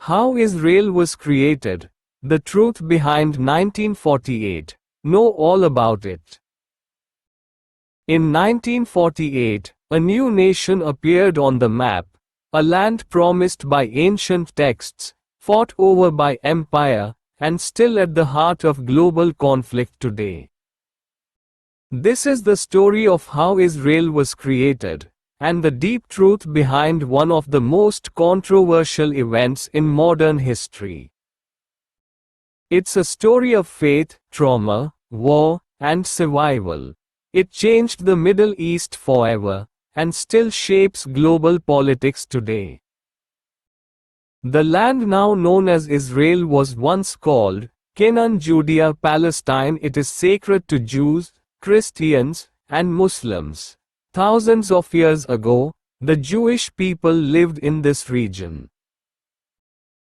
How Israel was created. The truth behind 1948. Know all about it. In 1948, a new nation appeared on the map, a land promised by ancient texts, fought over by empire, and still at the heart of global conflict today. This is the story of how Israel was created, and the deep truth behind one of the most controversial events in modern history. It's a story of faith, trauma, war, and survival. It changed the Middle East forever, and still shapes global politics today. The land now known as Israel was once called Canaan, Judea, Palestine. It is sacred to Jews, Christians, and Muslims. Thousands of years ago, the Jewish people lived in this region.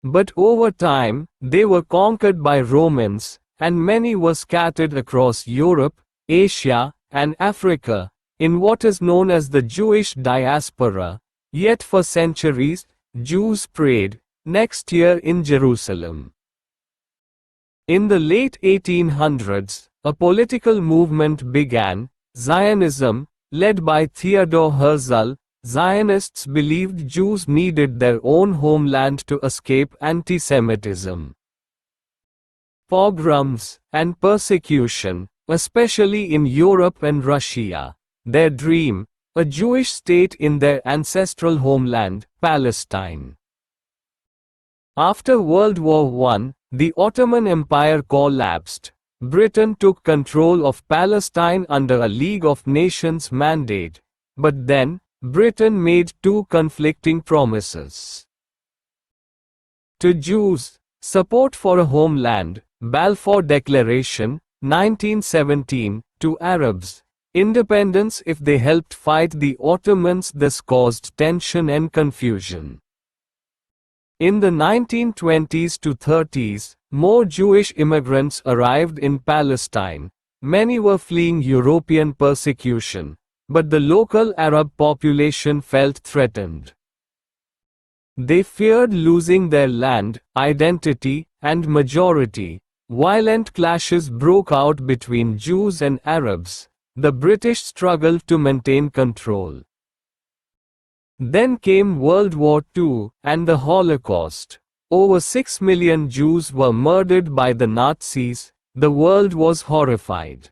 But over time, they were conquered by Romans, and many were scattered across Europe, Asia, and Africa, in what is known as the Jewish diaspora. Yet for centuries, Jews prayed, "Next year in Jerusalem." In the late 1800s, a political movement began, Zionism, led by Theodor Herzl. Zionists believed Jews needed their own homeland to escape anti-Semitism, pogroms, and persecution, especially in Europe and Russia. Their dream, a Jewish state in their ancestral homeland, Palestine. After World War I, the Ottoman Empire collapsed. Britain took control of Palestine under a League of Nations mandate. But then, Britain made two conflicting promises. To Jews, support for a homeland, Balfour Declaration, 1917, to Arabs, independence if they helped fight the Ottomans. This caused tension and confusion. In the 1920s to 30s, more Jewish immigrants arrived in Palestine. Many were fleeing European persecution, but the local Arab population felt threatened. They feared losing their land, identity, and majority. Violent clashes broke out between Jews and Arabs. The British struggled to maintain control. Then came World War II, and the Holocaust. Over 6 million Jews were murdered by the Nazis. The world was horrified.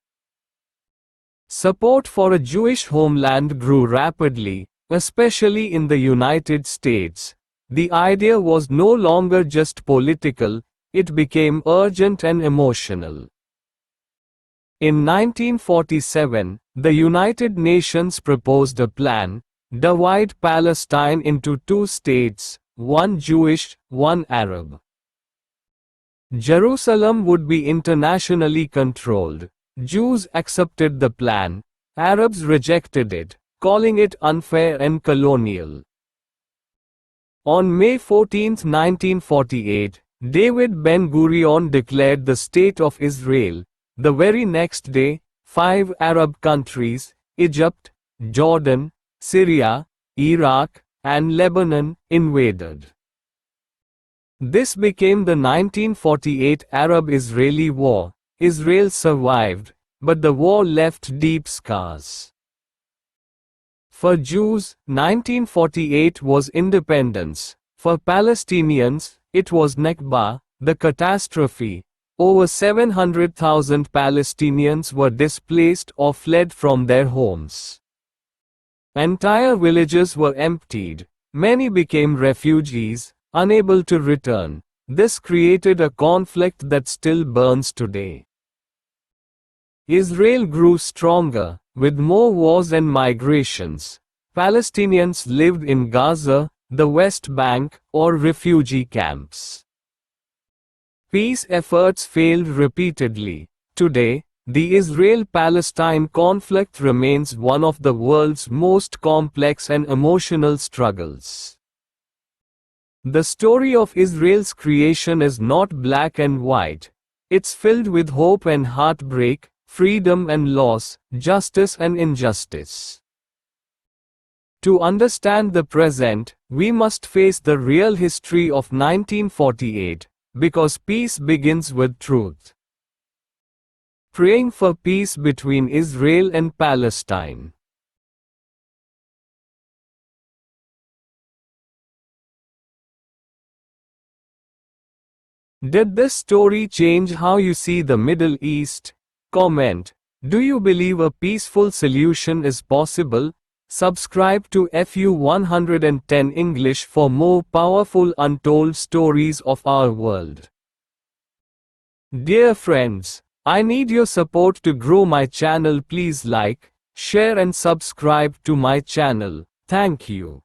Support for a Jewish homeland grew rapidly, especially in the United States. The idea was no longer just political, it became urgent and emotional. In 1947, the United Nations proposed a plan: divide Palestine into two states, one Jewish, one Arab. Jerusalem would be internationally controlled. Jews accepted the plan. Arabs rejected it, calling it unfair and colonial. On May 14, 1948, David Ben-Gurion declared the State of Israel. The very next day, 5 Arab countries, Egypt, Jordan, Syria, Iraq, and Lebanon, invaded. This became the 1948 Arab-Israeli War. Israel survived, but the war left deep scars. For Jews, 1948 was independence. For Palestinians, it was Nakba, the catastrophe. Over 700,000 Palestinians were displaced or fled from their homes. Entire villages were emptied. Many became refugees, unable to return. This created a conflict that still burns today. Israel grew stronger, with more wars and migrations. Palestinians lived in Gaza, the West Bank, or refugee camps. Peace efforts failed repeatedly. Today, the Israel-Palestine conflict remains one of the world's most complex and emotional struggles. The story of Israel's creation is not black and white. It's filled with hope and heartbreak, freedom and loss, justice and injustice. To understand the present, we must face the real history of 1948, because peace begins with truth. Praying for peace between Israel and Palestine. Did this story change how you see the Middle East? Comment. Do you believe a peaceful solution is possible? Subscribe to FU 110 English for more powerful untold stories of our world. Dear friends, I need your support to grow my channel. Please like, share and subscribe to my channel. Thank you.